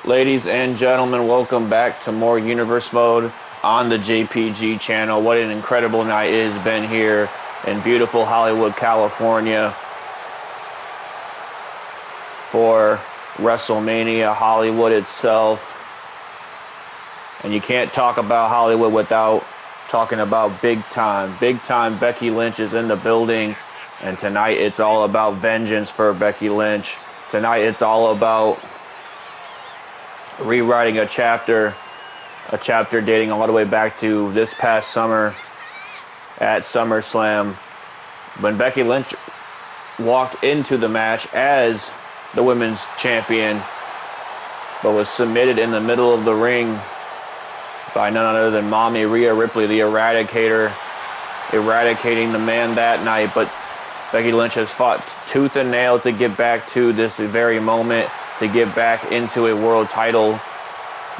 Ladies and gentlemen, welcome back to more Universe Mode on the JPG channel. What an incredible night it has been here in beautiful Hollywood, California for WrestleMania, Hollywood itself. And you can't talk about Hollywood without talking about big time. Big time Becky Lynch is in the building, and tonight it's all about vengeance for Becky Lynch. Tonight it's all about rewriting a chapter dating all the way back to this past summer at SummerSlam, when Becky Lynch walked into the match as the women's champion, but was submitted in the middle of the ring by none other than Mommy Rhea Ripley, the Eradicator, eradicating the man that night. But Becky Lynch has fought tooth and nail to get back to this very moment, to get back into a world title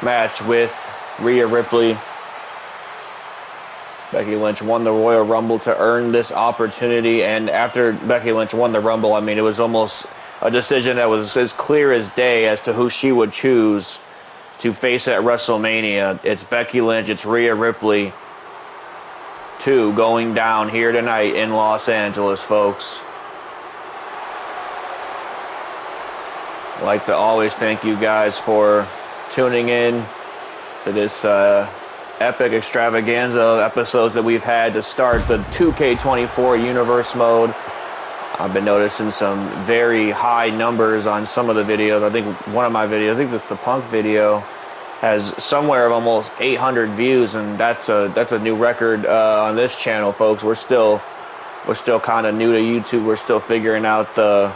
match with Rhea Ripley. Becky Lynch won the Royal Rumble to earn this opportunity, and after Becky Lynch won the Rumble, I mean, it was almost a decision that was as clear as day as to who she would choose to face at WrestleMania. It's Becky Lynch, it's Rhea Ripley 2 going down here tonight in Los Angeles, folks. I'd like to always thank you guys for tuning in to this epic extravaganza of episodes that we've had to start the 2K24 Universe Mode. I've been noticing some very high numbers on some of the videos. I think one of my videos, I think it's the Punk video, has somewhere of almost 800 views, and that's a new record on this channel, folks. We're still kind of new to YouTube. We're still figuring out the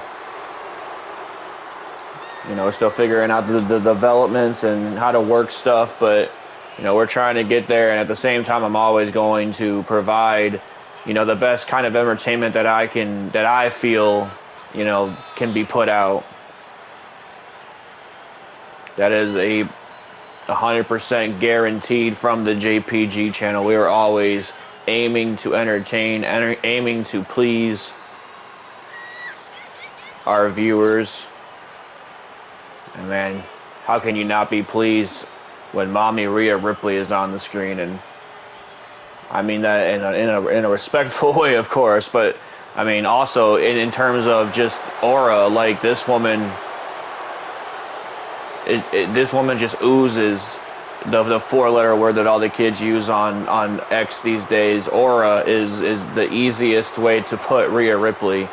developments and how to work stuff, but we're trying to get there. And at the same time, I'm always going to provide the best kind of entertainment that I feel can be put out. That is a 100% guaranteed from the JPG channel. We are always aiming to entertain, aiming to please our viewers. And man, how can you not be pleased when Mommy Rhea Ripley is on the screen? And I mean that in a respectful way, of course, but I mean also in terms of just aura. Like, this woman, this woman just oozes the four-letter word that all the kids use on X these days. Aura is the easiest way to put Rhea Ripley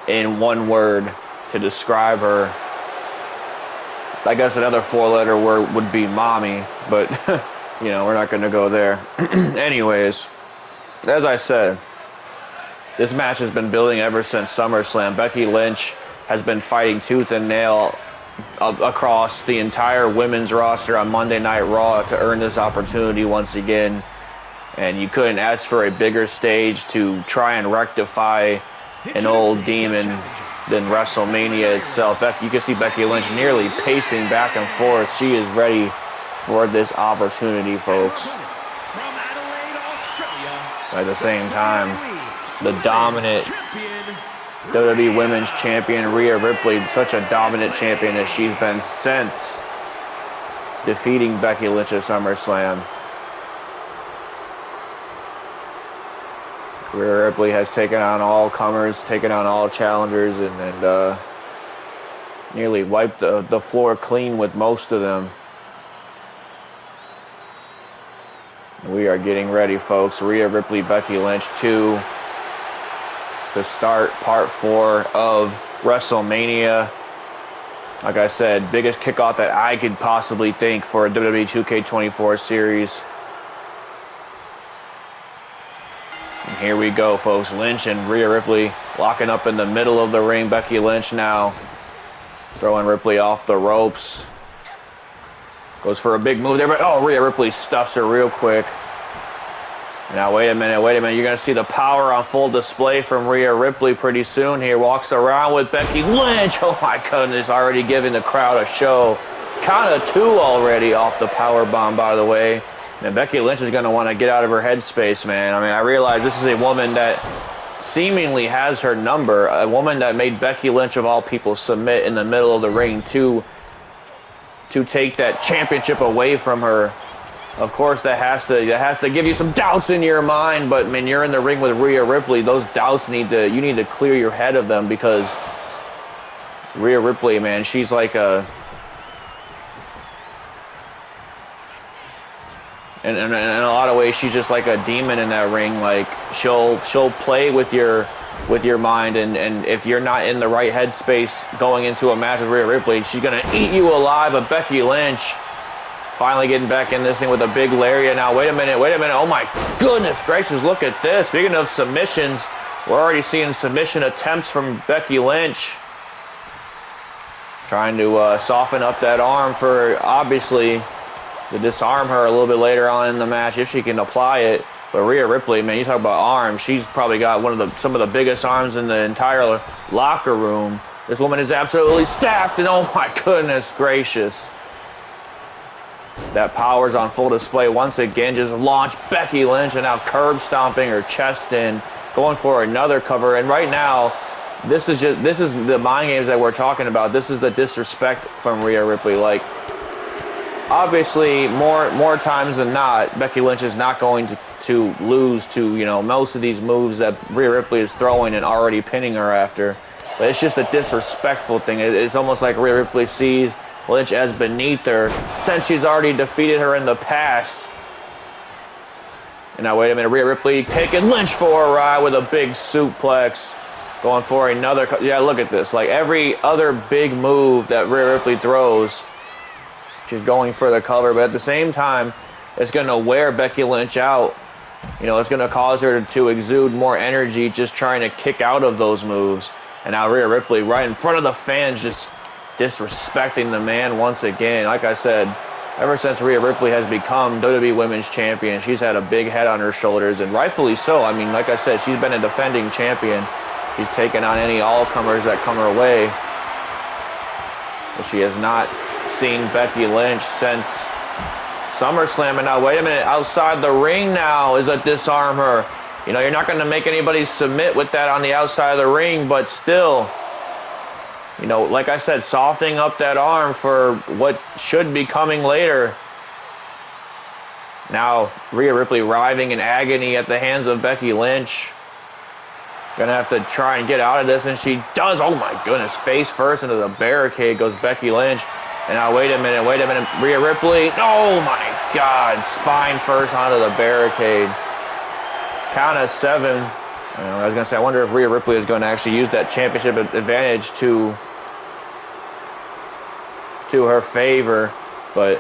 in one word to describe her. I guess another four-letter word would be mommy, but we're not going to go there. Anyways, as I said, this match has been building ever since SummerSlam. Becky Lynch has been fighting tooth and nail across the entire women's roster on Monday Night Raw to earn this opportunity once again. And you couldn't ask for a bigger stage to try and rectify an old demon than WrestleMania itself. You can see Becky Lynch nearly pacing back and forth. She is ready for this opportunity, folks. At the same time, the dominant WWE Women's Champion Rhea Ripley, such a dominant champion as she's been since defeating Becky Lynch at SummerSlam. Rhea Ripley has taken on all comers, taken on all challengers, and nearly wiped the floor clean with most of them. We are getting ready, folks. Rhea Ripley, Becky Lynch 2 to start part 4 of WrestleMania. Like I said, biggest kickoff that I could possibly think for a WWE 2K24 series. And here we go, folks. Lynch and Rhea Ripley locking up in the middle of the ring. Becky Lynch now throwing Ripley off the ropes. Goes for a big move there, but Rhea Ripley stuffs her real quick. Now, wait a minute. You're going to see the power on full display from Rhea Ripley pretty soon here. Walks around with Becky Lynch. Oh, my goodness. Already giving the crowd a show. Count of 2 already off the power bomb, by the way. And Becky Lynch is going to want to get out of her headspace, man. I mean, I realize this is a woman that seemingly has her number. A woman that made Becky Lynch, of all people, submit in the middle of the ring to to take that championship away from her. Of course, that has to give you some doubts in your mind, but man, you're in the ring with Rhea Ripley. Those doubts you need to clear your head of them, because Rhea Ripley, man, she's like a in a lot of ways, she's just like a demon in that ring. Like she'll play with your mind, and if you're not in the right headspace going into a match with Rhea Ripley, she's gonna eat you alive. But Becky Lynch finally getting back in this thing with a big lariat. Now, wait a minute. Oh my goodness gracious, look at this. Speaking of submissions, we're already seeing submission attempts from Becky Lynch. Trying to soften up that arm for, obviously, to disarm her a little bit later on in the match if she can apply it. But Rhea Ripley, man, you talk about arms, she's probably got some of the biggest arms in the entire locker room. This woman is absolutely stacked, and oh my goodness gracious. That power's on full display once again. Just launched Becky Lynch, and now curb stomping her chest in, going for another cover. And right now, this is the mind games that we're talking about. This is the disrespect from Rhea Ripley. Like, obviously, more times than not, Becky Lynch is not going to lose to, you know, most of these moves that Rhea Ripley is throwing and already pinning her after. But it's just a disrespectful thing. It's almost like Rhea Ripley sees Lynch as beneath her, since she's already defeated her in the past. And now, wait a minute, Rhea Ripley taking Lynch for a ride with a big suplex. Going for another, yeah, look at this. Like every other big move that Rhea Ripley throws, she's going for the cover, but at the same time, it's going to wear Becky Lynch out. You know, it's going to cause her to exude more energy just trying to kick out of those moves. And now Rhea Ripley right in front of the fans, just disrespecting the man once again. Like I said, ever since Rhea Ripley has become WWE Women's Champion, she's had a big head on her shoulders, and rightfully so. I mean, like I said, she's been a defending champion. She's taken on any all-comers that come her way. But she has not seen Becky Lynch since SummerSlam. And now, wait a minute, outside the ring now is a disarmer. You know, you're not going to make anybody submit with that on the outside of the ring, but still, you know, like I said, softening up that arm for what should be coming later. Now, Rhea Ripley writhing in agony at the hands of Becky Lynch. Gonna have to try and get out of this, and she does. Oh my goodness, face first into the barricade goes Becky Lynch. And now, wait a minute, Rhea Ripley. Oh my God, spine first onto the barricade. Count of 7. I was gonna say, I wonder if Rhea Ripley is going to actually use that championship advantage to her favor, but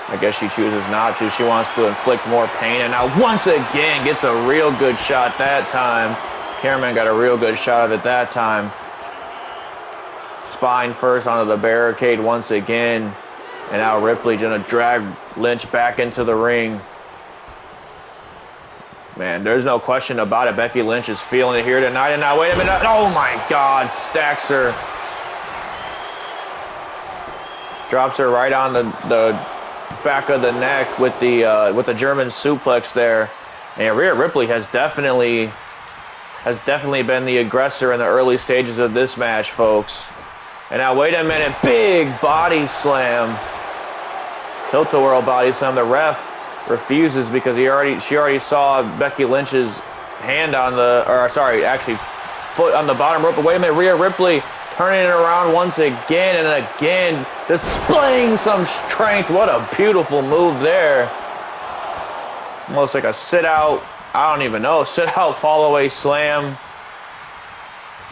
I guess she chooses not to. She wants to inflict more pain, and now once again gets a real good shot that time. Cameraman got a real good shot of it that time. Spine first onto the barricade once again, and now Ripley gonna drag Lynch back into the ring. Man, there's no question about it. Becky Lynch is feeling it here tonight. And now, wait a minute. Oh my God, stacks her. Drops her right on the back of the neck with the German suplex there. And Rhea Ripley has definitely been the aggressor in the early stages of this match, folks. And now, wait a minute, big body slam. Tilt-a-whirl body slam. The ref refuses because she already saw Becky Lynch's hand on foot on the bottom rope. But wait a minute, Rhea Ripley turning it around once again and again, displaying some strength. What a beautiful move there. Almost like a sit-out, I don't even know, sit-out fall-away slam.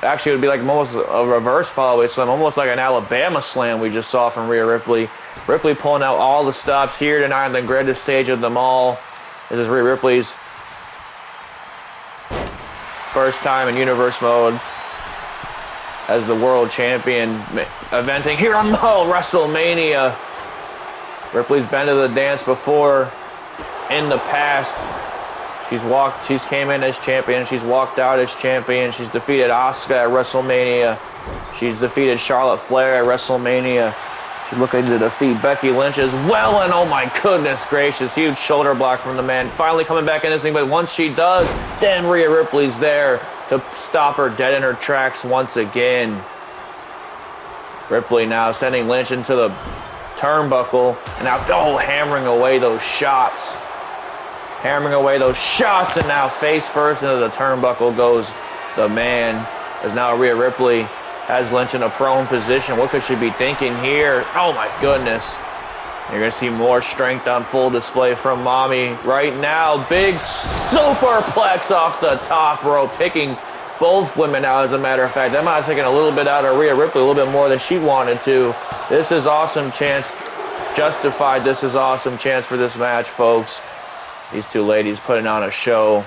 Actually, it would be like almost a reverse fall-away slam, almost like an Alabama slam we just saw from Rhea Ripley. Ripley pulling out all the stops here tonight on the greatest stage of them all. This is Rhea Ripley's first time in Universe mode as the world champion, eventing here on WrestleMania. Ripley's been to the dance before in the past. She's came in as champion. She's walked out as champion. She's defeated Asuka at WrestleMania. She's defeated Charlotte Flair at WrestleMania. She's looking to defeat Becky Lynch as well. And oh my goodness gracious, huge shoulder block from the man. Finally coming back in this thing, but once she does, then Rhea Ripley's there to stop her dead in her tracks once again. Ripley now sending Lynch into the turnbuckle. And now, oh, hammering away those shots. Hammering away those shots, and now face first into the turnbuckle goes the man. As now Rhea Ripley has Lynch in a prone position. What could she be thinking here? Oh my goodness. You're going to see more strength on full display from Mommy right now. Big superplex off the top rope, picking both women out, as a matter of fact. That might have taken a little bit out of Rhea Ripley, a little bit more than she wanted to. This is awesome chance. Justified. This is awesome chance for this match, folks. These two ladies putting on a show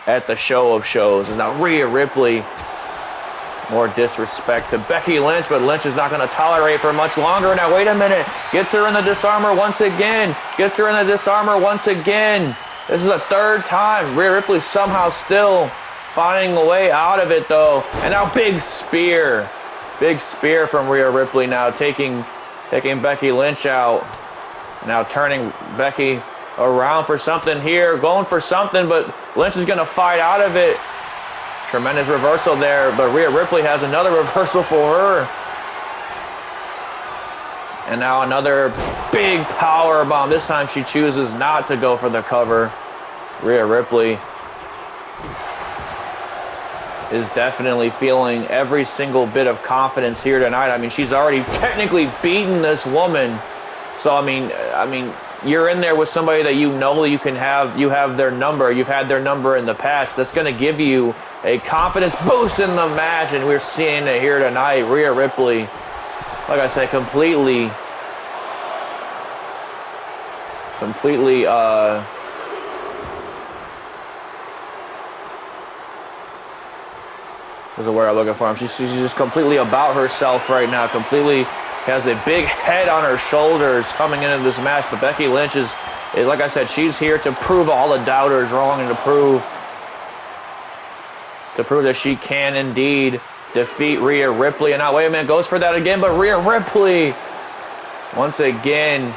at the show of shows. And now Rhea Ripley, more disrespect to Becky Lynch, but Lynch is not going to tolerate for much longer. Now, wait a minute. Gets her in the disarmor once again. Gets her in the disarmor once again. This is the third time. Rhea Ripley somehow still finding a way out of it, though. And now big spear. Big spear from Rhea Ripley now, taking Becky Lynch out. Now turning Becky around for something here, going for something, but Lynch is going to fight out of it. Tremendous reversal there, but Rhea Ripley has another reversal for her. And now another big power bomb. This time she chooses not to go for the cover. Rhea Ripley is definitely feeling every single bit of confidence here tonight. I mean, she's already technically beaten this woman. So, I mean, you're in there with somebody that you know you have their number. You've had their number in the past. That's going to give you a confidence boost in the match, and we're seeing it here tonight. Rhea Ripley, like I said, completely, what's the word I'm looking for? She's just completely about herself right now. Completely has a big head on her shoulders coming into this match. But Becky Lynch is like I said, she's here to prove all the doubters wrong and to prove that she can indeed defeat Rhea Ripley. And now, wait a minute, goes for that again, but Rhea Ripley, once again,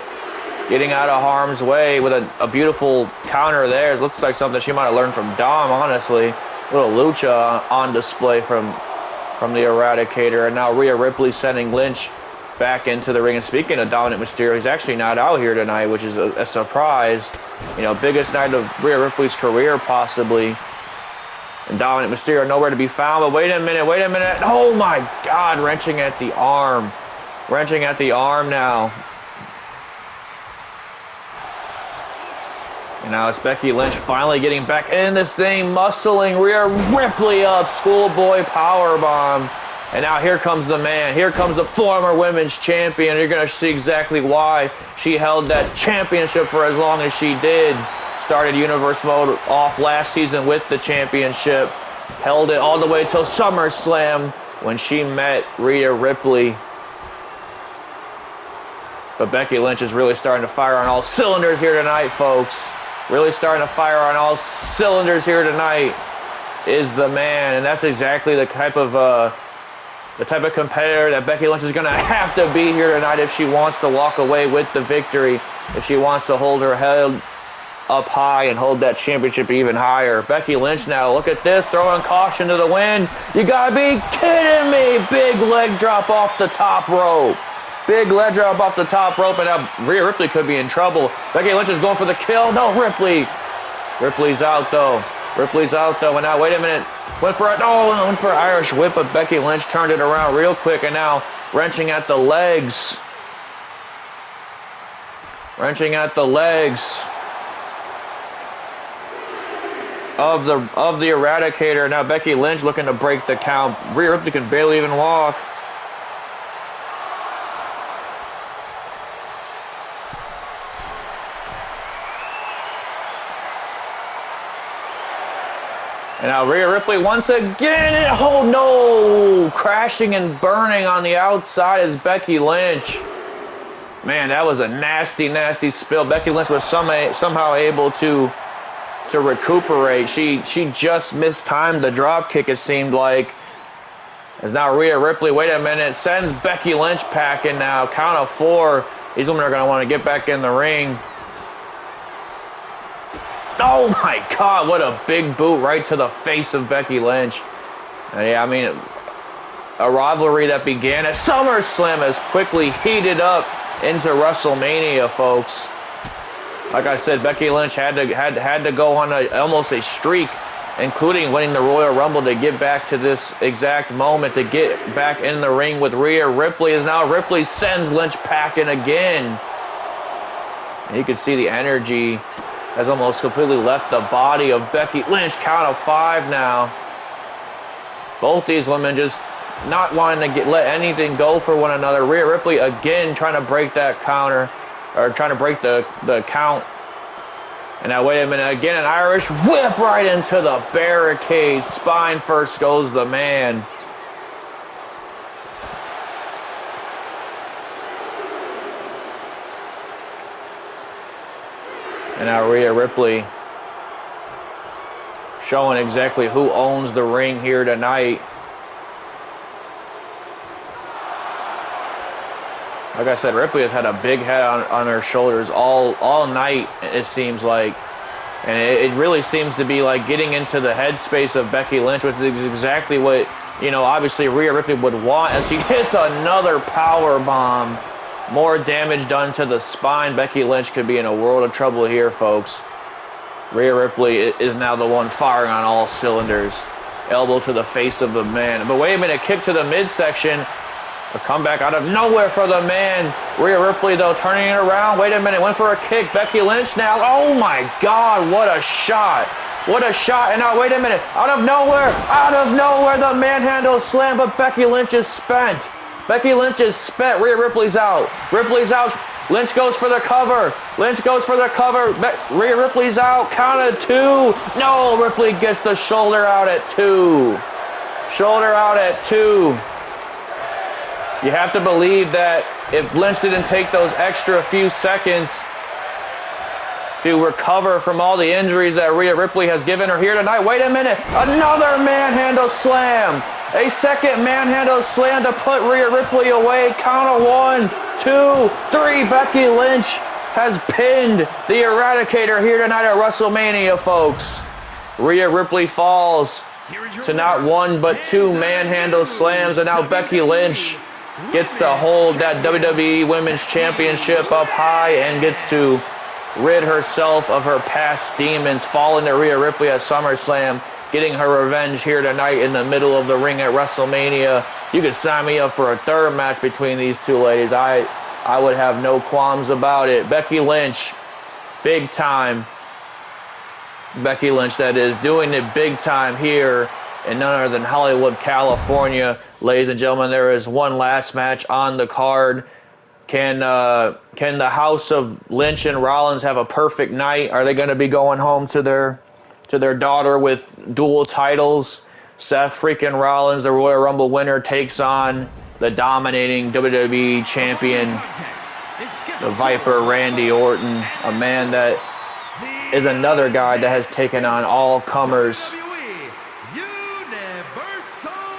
getting out of harm's way with a beautiful counter there. It looks like something she might have learned from Dom, honestly. A little lucha on display from the Eradicator. And now Rhea Ripley sending Lynch back into the ring. And speaking of Dominic Mysterio, he's actually not out here tonight, which is a surprise. You know, biggest night of Rhea Ripley's career, possibly. And Dominic Mysterio nowhere to be found. But wait a minute. Oh my God, wrenching at the arm. Wrenching at the arm now. And now it's Becky Lynch finally getting back in this thing, muscling Rhea Ripley up. Schoolboy powerbomb. And now here comes the man. Here comes the former women's champion. You're going to see exactly why she held that championship for as long as she did. Started Universe Mode off last season with the championship. Held it all the way till SummerSlam when she met Rhea Ripley. But Becky Lynch is really starting to fire on all cylinders here tonight, folks. Really starting to fire on all cylinders here tonight is the man. And that's exactly the type of competitor that Becky Lynch is going to have to be here tonight if she wants to walk away with the victory, if she wants to hold her head up high and hold that championship even higher. Becky Lynch now, look at this, throwing caution to the wind. You gotta be kidding me. Big leg drop off the top rope. Big leg drop off the top rope, and now Rhea Ripley could be in trouble. Becky Lynch is going for the kill. No, Ripley's out though. And now, wait a minute. Went for an Irish whip, but Becky Lynch turned it around real quick, and now wrenching at the legs. Of the Eradicator. Now Becky Lynch looking to break the count. Rhea Ripley can barely even walk. And now Rhea Ripley once again. Oh no! Crashing and burning on the outside is Becky Lynch. Man, that was a nasty, nasty spill. Becky Lynch was somehow able to recuperate. She just mistimed the drop kick, it seemed like. As now Rhea Ripley, wait a minute, sends Becky Lynch packing now. Count of 4. These women are going to want to get back in the ring. Oh my God, what a big boot right to the face of Becky Lynch. Yeah, I mean, a rivalry that began at SummerSlam has quickly heated up into WrestleMania, folks. Like I said, Becky Lynch had to go on almost a streak, including winning the Royal Rumble, to get back to this exact moment, to get back in the ring with Rhea Ripley. As now Ripley sends Lynch packing again. And you can see the energy has almost completely left the body of Becky Lynch. Count of 5 now. Both these women just not wanting to let anything go for one another. Rhea Ripley again trying to break that counter, or trying to break the count. And now, wait a minute, again, an Irish whip right into the barricade. Spine first goes the man. And now Rhea Ripley showing exactly who owns the ring here tonight. Like I said, Ripley has had a big head on her shoulders all night, it seems like. And it really seems to be like getting into the headspace of Becky Lynch, which is exactly what, you know, obviously Rhea Ripley would want, as she hits another power bomb. More damage done to the spine. Becky Lynch could be in a world of trouble here, folks. Rhea Ripley is now the one firing on all cylinders. Elbow to the face of the man. But wait a minute, kick to the midsection. A comeback out of nowhere for the man. Rhea Ripley, though, turning it around. Wait a minute, went for a kick. Becky Lynch now. Oh, my God, what a shot. What a shot. And now, wait a minute, out of nowhere, the manhandle slam, but Becky Lynch is spent. Becky Lynch is spent. Rhea Ripley's out. Ripley's out. Lynch goes for the cover. Lynch goes for the cover. Rhea Ripley's out. Count of 2. No, Ripley gets the shoulder out at 2. Shoulder out at 2. You have to believe that if Lynch didn't take those extra few seconds to recover from all the injuries that Rhea Ripley has given her here tonight. Wait a minute. Another manhandle slam. A second manhandle slam to put Rhea Ripley away. Count of 1, 2, 3. Becky Lynch has pinned the Irradicator here tonight at WrestleMania, folks. Rhea Ripley falls to not 1 but 2 manhandle slams, and now Becky Lynch gets to hold that WWE Women's Championship up high and gets to rid herself of her past demons, falling to Rhea Ripley at SummerSlam, getting her revenge here tonight in the middle of the ring at WrestleMania. You could sign me up for a third match between these two ladies. I would have no qualms about it. Becky Lynch, big time. Becky Lynch, that is, doing it big time here in none other than Hollywood, California. Ladies and gentlemen, there is one last match on the card. Can the house of Lynch and Rollins have a perfect night? Are they going to be going home to their daughter with dual titles? Seth Freakin Rollins, the Royal Rumble winner, takes on the dominating WWE champion, the Viper Randy Orton, a man that is another guy that has taken on all comers.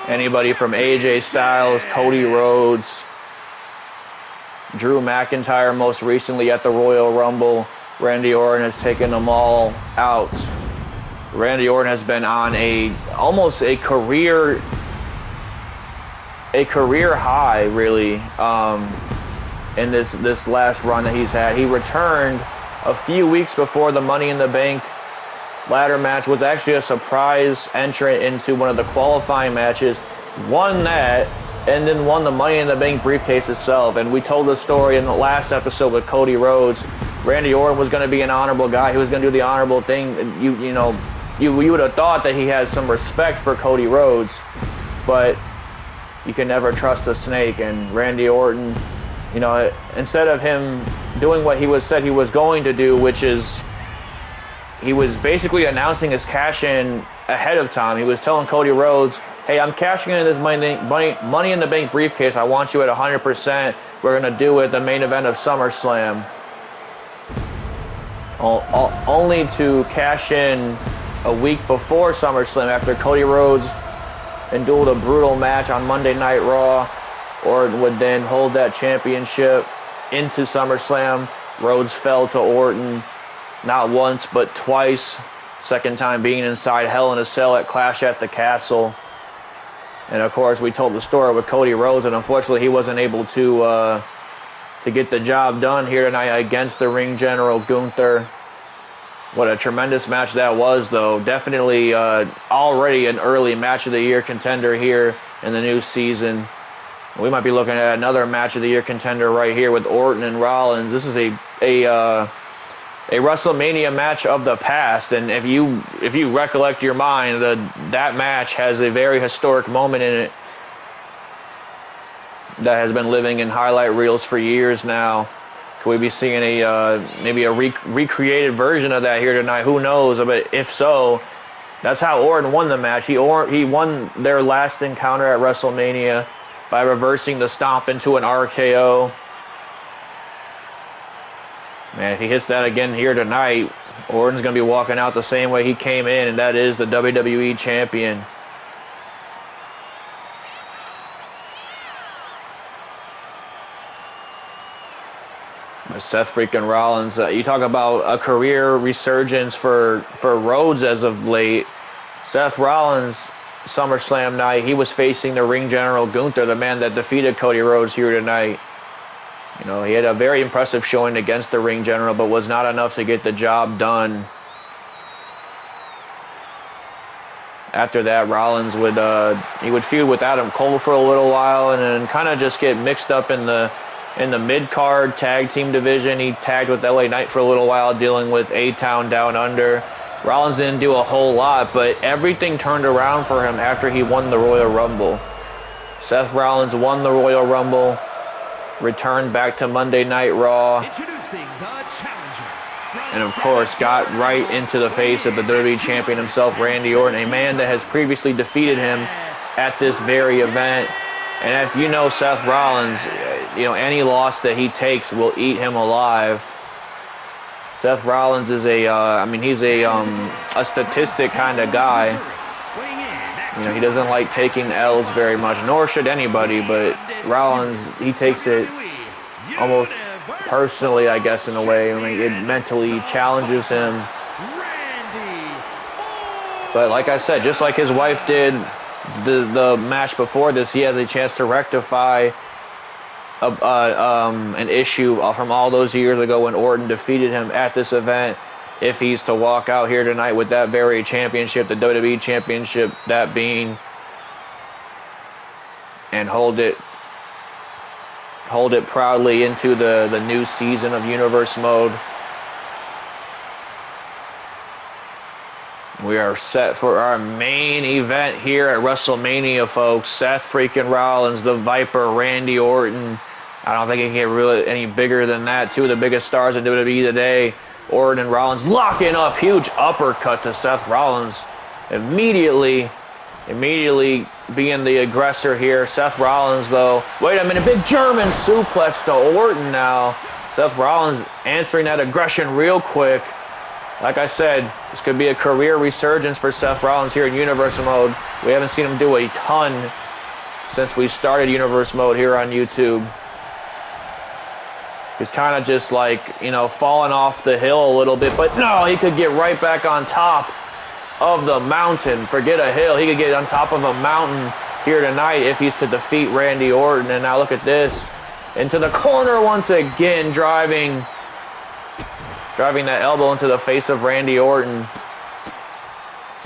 Anybody from AJ Styles, Cody Rhodes, Drew McIntyre most recently at the Royal Rumble. Randy Orton has taken them all out. Randy Orton has been on almost a career high, really, in this last run that he's had. He returned a few weeks before the Money in the Bank ladder match, was actually a surprise entrant into one of the qualifying matches, won that, and then won the Money in the Bank briefcase itself. And we told the story in the last episode with Cody Rhodes. Randy Orton was going to be an honorable guy. He was going to do the honorable thing. You would have thought that he has some respect for Cody Rhodes, but you can never trust a snake. And Randy Orton, instead of him doing what he said he was going to do, which is he was basically announcing his cash-in ahead of time. He was telling Cody Rhodes, hey, I'm cashing in this money in the Bank briefcase. I want you at 100%. We're going to do it the main event of SummerSlam. Only to cash in a week before SummerSlam after Cody Rhodes endured a brutal match on Monday Night Raw. Orton would then hold that championship into SummerSlam. Rhodes fell to Orton not once but twice. Second time being inside Hell in a Cell at Clash at the Castle. And of course, we told the story with Cody Rhodes, and unfortunately, he wasn't able to to get the job done here tonight against the ring general Gunther. What a tremendous match that was, though. Definitely already an early match of the year contender here in the new season. We might be looking at another match of the year contender right here with Orton and Rollins. This is a WrestleMania match of the past, and if you recollect your mind, that match has a very historic moment in it that has been living in highlight reels for years now. Could we be seeing maybe a recreated version of that here tonight? Who knows? But if so, that's how Orton won the match. He won their last encounter at WrestleMania by reversing the stomp into an RKO. Man, if he hits that again here tonight, Orton's going to be walking out the same way he came in, and that is the WWE Champion. Seth Freakin Rollins, you talk about a career resurgence for Rhodes as of late. Seth Rollins, SummerSlam night, he was facing the ring general Gunther, the man that defeated Cody Rhodes here tonight. You know, he had a very impressive showing against the ring general, but was not enough to get the job done. After that, Rollins would feud with Adam Cole for a little while, and then kind of just get mixed up in the mid-card tag team division. He tagged with LA Knight for a little while, dealing with A-Town Down Under. Rollins didn't do a whole lot, but everything turned around for him after he won the Royal Rumble. Seth Rollins won the Royal Rumble, returned back to Monday Night Raw, and of course got right into the face of the WWE Champion himself, Randy Orton, a man that has previously defeated him at this very event. And if you know Seth Rollins, you know, any loss that he takes will eat him alive. Seth Rollins is he's a statistic kind of guy. You know, he doesn't like taking L's very much, nor should anybody, but Rollins, he takes it almost personally, I guess, in a way. I mean, it mentally challenges him. But like I said, just like his wife did the match before this, he has a chance to rectify an issue from all those years ago when Orton defeated him at this event, if he's to walk out here tonight with that very championship, the WWE Championship, that being, and hold it proudly into the new season of Universe Mode. We are set for our main event here at WrestleMania, folks. Seth Freakin Rollins, the Viper, Randy Orton. I don't think it can get really any bigger than that. Two of the biggest stars in WWE today. Orton and Rollins locking up. Huge uppercut to Seth Rollins. Immediately being the aggressor here. Seth Rollins, though. Wait a minute. Big German suplex to Orton now. Seth Rollins answering that aggression real quick. Like I said, this could be a career resurgence for Seth Rollins here in Universe Mode. We haven't seen him do a ton since we started Universe Mode here on YouTube. He's kind of just like, you know, falling off the hill a little bit. But no, he could get right back on top of the mountain. Forget a hill. He could get on top of a mountain here tonight if he's to defeat Randy Orton. And now look at this. Into the corner once again, driving that elbow into the face of Randy Orton.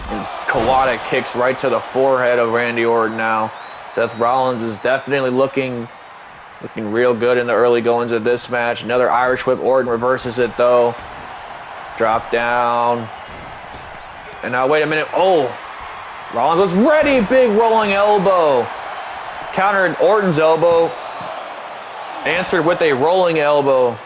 And Kawada kicks right to the forehead of Randy Orton now. Seth Rollins is definitely looking real good in the early goings of this match. Another Irish whip. Orton reverses it, though. Drop down. And now, wait a minute. Oh, Rollins was ready. Big rolling elbow. Countered Orton's elbow. Answered with a rolling elbow.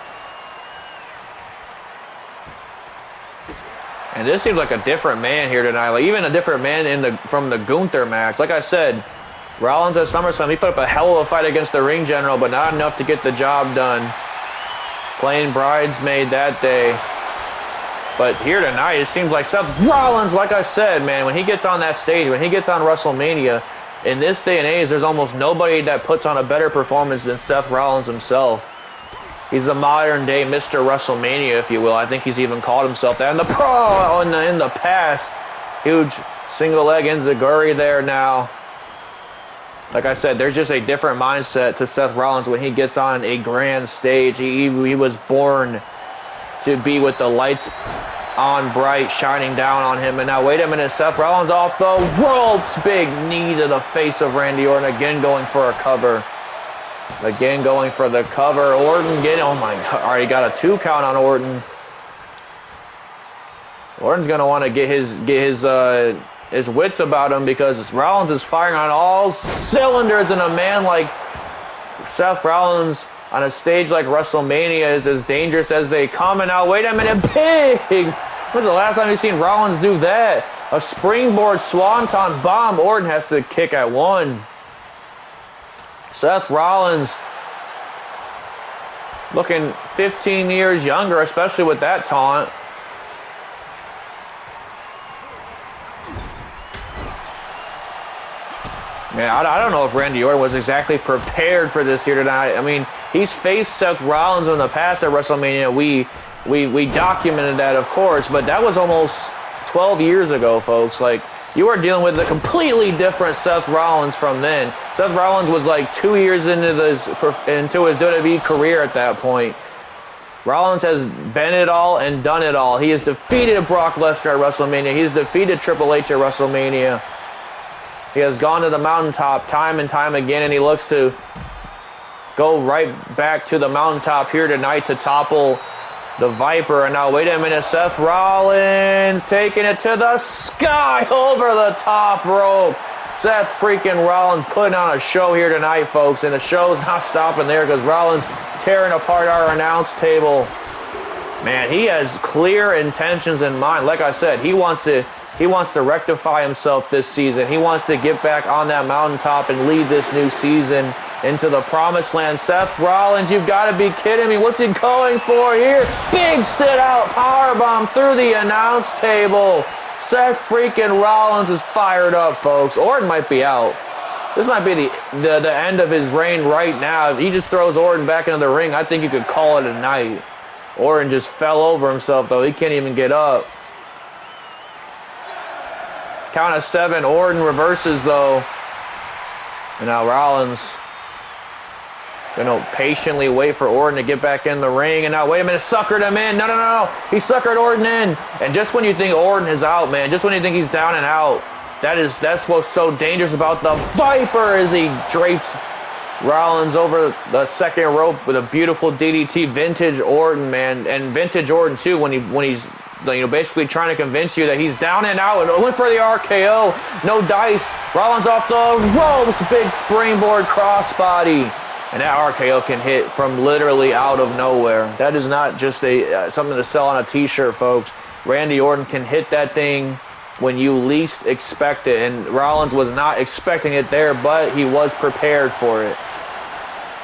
And this seems like a different man here tonight. Like even a different man from the Gunther match. Like I said, Rollins at SummerSlam, he put up a hell of a fight against the ring general, but not enough to get the job done. Playing bridesmaid that day. But here tonight, it seems like Seth Rollins, like I said, man, when he gets on that stage, when he gets on WrestleMania, in this day and age, there's almost nobody that puts on a better performance than Seth Rollins himself. He's the modern day Mr. WrestleMania, if you will. I think he's even called himself that in the past. Huge single leg enziguri there now. Like I said, there's just a different mindset to Seth Rollins when he gets on a grand stage. He was born to be with the lights on bright, shining down on him. And now, wait a minute, Seth Rollins off the ropes. Big knee to the face of Randy Orton. Again going for a cover. Again going for the cover. Orton getting, oh my God. All right, he got a 2 count on Orton. Orton's going to want to get his wits about him, because Rollins is firing on all cylinders, and a man like Seth Rollins on a stage like WrestleMania is as dangerous as they come. And now, wait a minute, big! When's the last time you've seen Rollins do that? A springboard swanton bomb. Orton has to kick at 1. Seth Rollins looking 15 years younger, especially with that taunt. Man, I don't know if Randy Orton was exactly prepared for this here tonight. I mean, he's faced Seth Rollins in the past at WrestleMania. We documented that, of course, but that was almost 12 years ago, folks. Like, you are dealing with a completely different Seth Rollins from then. Seth Rollins was like 2 years into his WWE career at that point. Rollins has been it all and done it all. He has defeated Brock Lesnar at WrestleMania. He has defeated Triple H at WrestleMania. He has gone to the mountaintop time and time again, and he looks to go right back to the mountaintop here tonight to topple the Viper. And now, wait a minute, Seth Rollins taking it to the sky over the top rope. Seth Freakin Rollins putting on a show here tonight, folks, and the show's not stopping there, because Rollins tearing apart our announce table. Man, he has clear intentions in mind. Like I said, he wants to rectify himself this season. He wants to get back on that mountaintop and lead this new season into the promised land. Seth Rollins, you've got to be kidding me. What's he going for here? Big sit-out powerbomb through the announce table. Seth Freakin Rollins is fired up, folks. Orton might be out. This might be the end of his reign right now. If he just throws Orton back into the ring, I think you could call it a night. Orton just fell over himself, though. He can't even get up. Count of 7. Orton reverses, though. And now Rollins going to patiently wait for Orton to get back in the ring. And now, wait a minute, suckered him in. No. He suckered Orton in. And just when you think Orton is out, man, just when you think he's down and out, that's what's so dangerous about the Viper, as he drapes Rollins over the second rope with a beautiful DDT. Vintage Orton, man. And vintage Orton, too, when he's basically trying to convince you that he's down and out. And went for the RKO. No dice. Rollins off the ropes. Big springboard crossbody. And that RKO can hit from literally out of nowhere. That is not just something to sell on a t-shirt, folks. Randy Orton can hit that thing when you least expect it. And Rollins was not expecting it there, but he was prepared for it.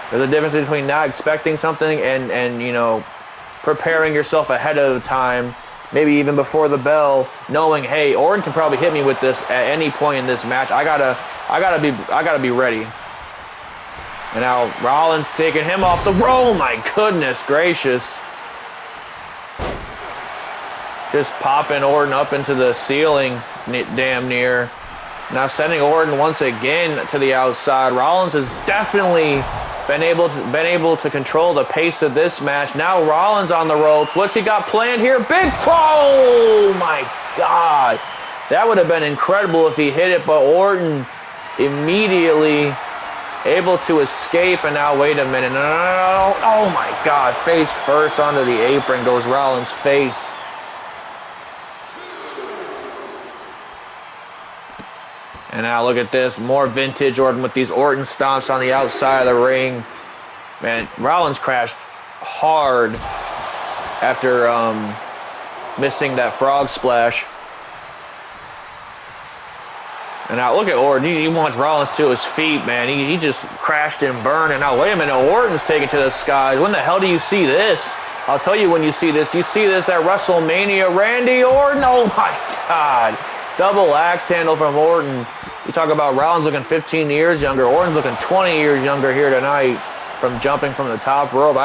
There's a difference between not expecting something and preparing yourself ahead of time. Maybe even before the bell, knowing, hey, Orton can probably hit me with this at any point in this match. I gotta be ready. And now Rollins taking him off the rope. Oh my goodness gracious! Just popping Orton up into the ceiling, damn near. Now sending Orton once again to the outside. Rollins has definitely been able to control the pace of this match. Now Rollins on the ropes. What's he got planned here? Big oh my God! That would have been incredible if he hit it, but Orton immediately able to escape. And now wait a minute. No. Oh my God! Face first onto the apron goes Rollins' face. And now look at this, more vintage Orton with these Orton stomps on the outside of the ring. Man, Rollins crashed hard after missing that frog splash. And now look at Orton, he wants Rollins to his feet, man. He just crashed and burned. And now wait a minute, Orton's taken to the skies. When the hell do you see this? I'll tell you when you see this. You see this at WrestleMania. Randy Orton, oh my God. Double axe handle from Orton. You talk about Rollins looking 15 years younger. Orton's looking 20 years younger here tonight from jumping from the top rope.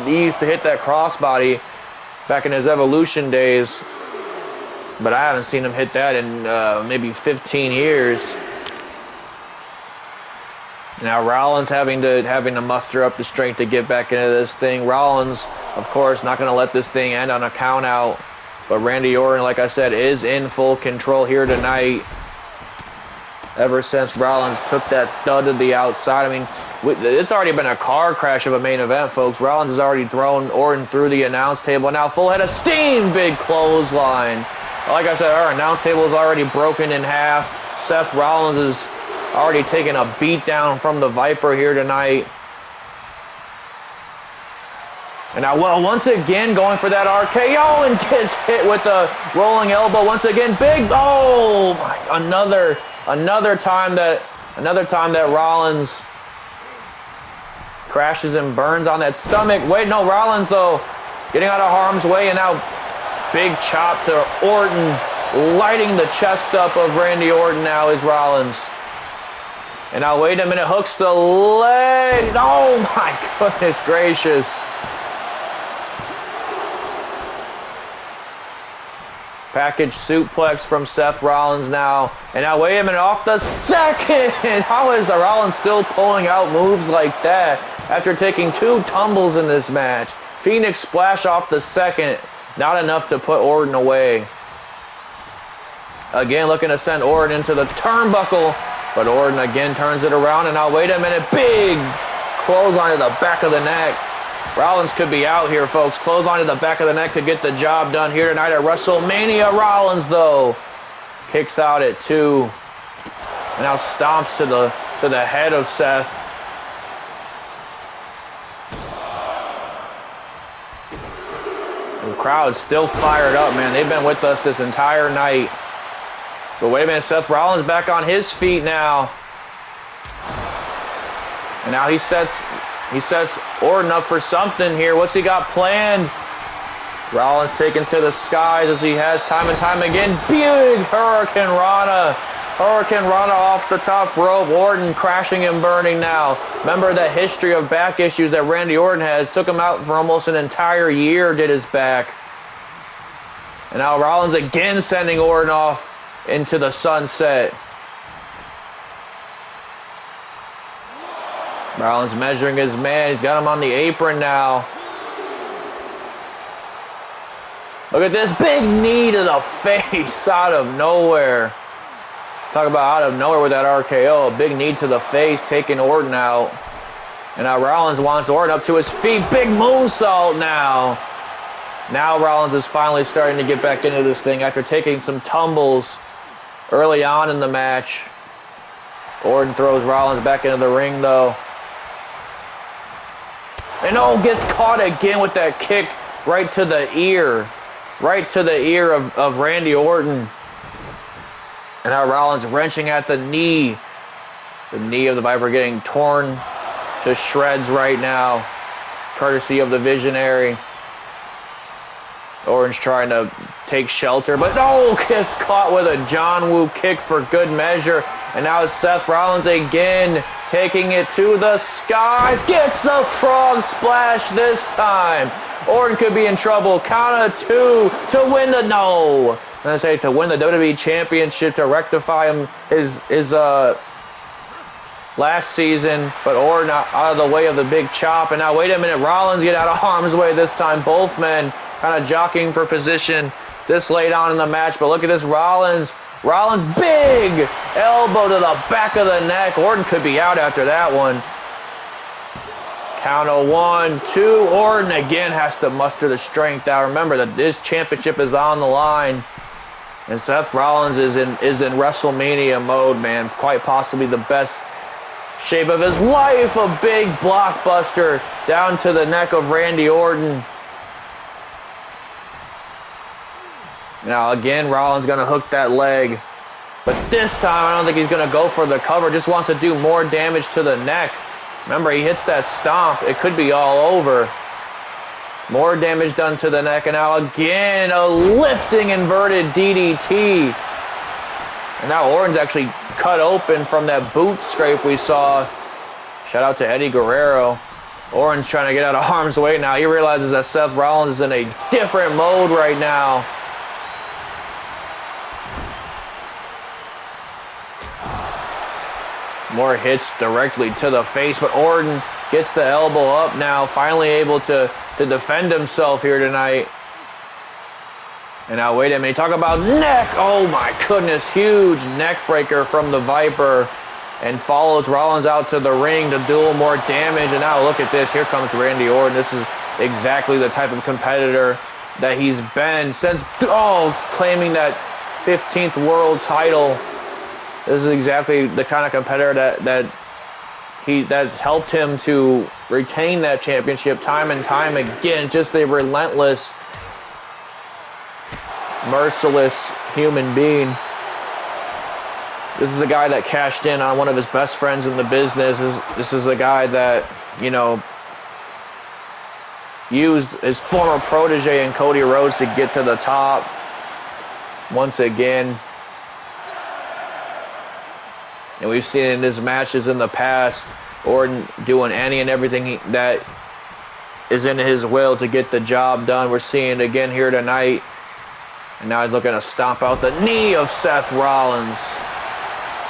He used to hit that crossbody back in his Evolution days, but I haven't seen him hit that in maybe 15 years. Now Rollins having to muster up the strength to get back into this thing. Rollins, of course, not going to let this thing end on a count out. But Randy Orton, like I said, is in full control here tonight. Ever since Rollins took that thud to the outside. I mean, it's already been a car crash of a main event, folks. Rollins has already thrown Orton through the announce table. Now full head of steam, big clothesline. Like I said, our announce table is already broken in half. Seth Rollins is already taking a beat down from the Viper here tonight. And now, well, once again, going for that RKO and gets hit with the rolling elbow. Once again, big, oh my, another time that Rollins crashes and burns on that stomach. Wait, no, Rollins though, getting out of harm's way, and now big chop to Orton, lighting the chest up of Randy Orton now is Rollins. And now, wait a minute, hooks the leg. Oh my goodness gracious. Package suplex from Seth Rollins now. And now, wait a minute, off the second. How is the Rollins still pulling out moves like that after taking 2 tumbles in this match? Phoenix splash off the second. Not enough to put Orton away. Again, looking to send Orton into the turnbuckle. But Orton again turns it around. And now, wait a minute, big clothesline to the back of the neck. Rollins could be out here, folks. Clothesline to the back of the neck could get the job done here tonight at WrestleMania. Rollins, though, kicks out at 2. And now stomps to the head of Seth. The crowd's still fired up, man. They've been with us this entire night. But wait a minute, Seth Rollins back on his feet now. And now he sets Orton up for something here. What's he got planned? Rollins taken to the skies as he has time and time again. Big Hurricane Rana. Hurricane Rana off the top rope. Orton crashing and burning now. Remember that history of back issues that Randy Orton has. Took him out for almost an entire year, did his back. And now Rollins again sending Orton off into the sunset. Rollins measuring his man. He's got him on the apron now. Look at this big knee to the face out of nowhere. Talk about out of nowhere with that RKO. A big knee to the face, taking Orton out. And now Rollins wants Orton up to his feet. Big moonsault now. Now Rollins is finally starting to get back into this thing after taking some tumbles early on in the match. Orton throws Rollins back into the ring, though. And oh, gets caught again with that kick right to the ear. Right to the ear of Randy Orton. And now Rollins wrenching at the knee. The knee of the Viper getting torn to shreds right now. Courtesy of the Visionary. Orton's trying to take shelter, but no, gets caught with a John Woo kick for good measure. And now it's Seth Rollins again, taking it to the skies. Gets the frog splash this time. Orton could be in trouble. Count of 2 to win the to win the WWE Championship, to rectify his last season. But Orton out of the way of the big chop. And now wait a minute, Rollins get out of harm's way this time. Both men kind of jockeying for position this late on in the match. But look at this, Rollins big elbow to the back of the neck. Orton could be out after that one. Count of 1, 2. Orton again has to muster the strength out. Remember that this championship is on the line. And Seth Rollins is in WrestleMania mode, man. Quite possibly the best shape of his life. A big blockbuster down to the neck of Randy Orton. Now again, Rollins going to hook that leg. But this time, I don't think he's going to go for the cover. Just wants to do more damage to the neck. Remember, he hits that stomp. It could be all over. More damage done to the neck. And now again, a lifting inverted DDT. And now Orton's actually cut open from that boot scrape we saw. Shout out to Eddie Guerrero. Orton's trying to get out of harm's way now. He realizes that Seth Rollins is in a different mode right now. More hits directly to the face, but Orton gets the elbow up now, finally able to defend himself here tonight. And now, wait a minute, talk about neck. Oh my goodness, huge neck breaker from the Viper. And follows Rollins out to the ring to do more damage. And now look at this, here comes Randy Orton. This is exactly the type of competitor that he's been since, claiming that 15th world title. This is exactly the kind of competitor that's helped him to retain that championship time and time again. Just a relentless, merciless human being. This is a guy that cashed in on one of his best friends in the business. This is a guy that, you know, used his former protege in Cody Rhodes to get to the top once again. And we've seen in his matches in the past, Orton doing any and everything that is in his will to get the job done. We're seeing it again here tonight. And now he's looking to stomp out the knee of Seth Rollins.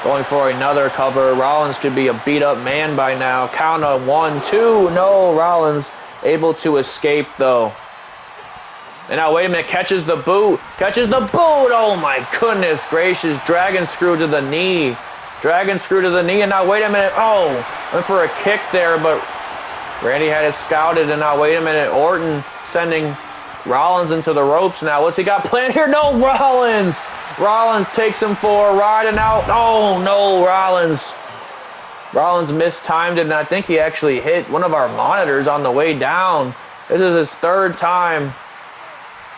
Going for another cover. Rollins could be a beat-up man by now. Count of 1, 2. No, Rollins able to escape, though. And now, wait a minute. Catches the boot. Catches the boot. Oh, my goodness gracious. Dragon screw to the knee. Dragon screw to the knee. And now, wait a minute. Oh, went for a kick there, but Randy had it scouted. And now, wait a minute. Orton sending Rollins into the ropes now. What's he got planned here? No, Rollins. Rollins takes him for a ride and out. Oh, no, Rollins. Rollins mistimed it, and I think he actually hit one of our monitors on the way down. This is his third time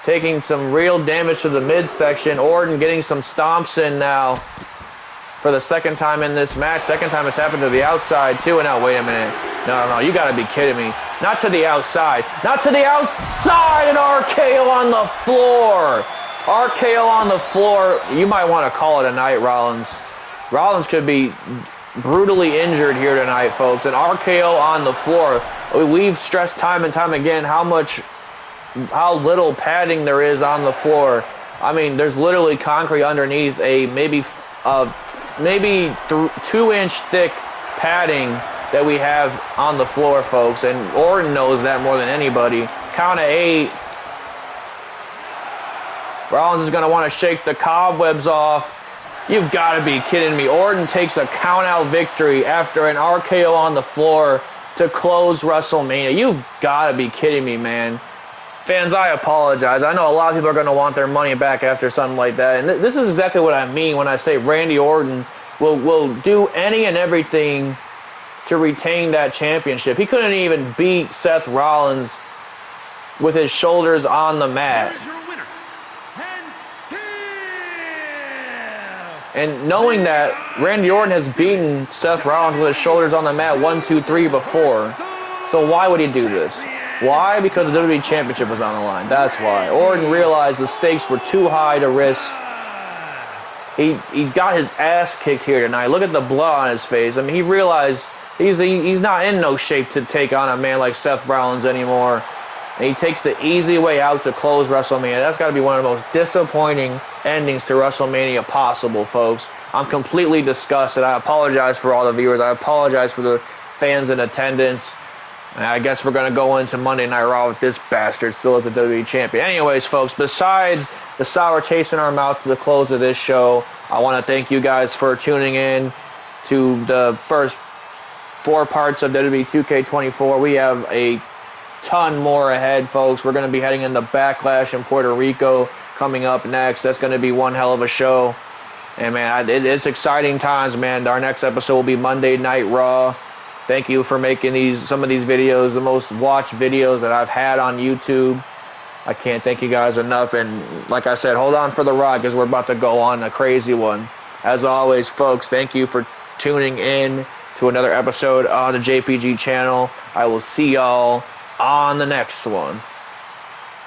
taking some real damage to the midsection. Orton getting some stomps in now for the second time in this match. Second time it's happened to the outside, too. And now, wait a minute. No, you got to be kidding me. Not to the outside. Not to the outside. An RKO on the floor. RKO on the floor. You might want to call it a night, Rollins. Rollins could be brutally injured here tonight, folks. An RKO on the floor. We've stressed time and time again how little padding there is on the floor. I mean, there's literally concrete underneath a maybe 2-inch thick padding that we have on the floor, folks. And Orton knows that more than anybody. Count of 8. Rollins is going to want to shake the cobwebs off. You've got to be kidding me. Orton takes a count-out victory after an RKO on the floor to close WrestleMania. You've got to be kidding me, man. Fans, I apologize. I know a lot of people are going to want their money back after something like that. And this is exactly what I mean when I say Randy Orton will do any and everything to retain that championship. He couldn't even beat Seth Rollins with his shoulders on the mat. And knowing that Randy Orton has beaten Seth Rollins with his shoulders on the mat 1, 2, 3 before. So why would he do this? Why? Because the WWE Championship was on the line. That's why. Orton realized the stakes were too high to risk. He got his ass kicked here tonight. Look at the blood on his face. I mean, he realized he's not in no shape to take on a man like Seth Rollins anymore. And he takes the easy way out to close WrestleMania. That's got to be one of the most disappointing endings to WrestleMania possible, folks. I'm completely disgusted. I apologize for all the viewers. I apologize for the fans in attendance. And I guess we're going to go into Monday Night Raw with this bastard still as the WWE Champion. Anyways, folks, besides the sour taste in our mouth to the close of this show, I want to thank you guys for tuning in to the first 4 parts of WWE 2K24. We have a ton more ahead, folks. We're going to be heading into Backlash in Puerto Rico coming up next. That's going to be one hell of a show. And, man, it's exciting times, man. Our next episode will be Monday Night Raw. Thank you for making some of these videos the most watched videos that I've had on YouTube. I can't thank you guys enough. And like I said, hold on for the ride because we're about to go on a crazy one. As always, folks, thank you for tuning in to another episode on the JPG channel. I will see y'all on the next one.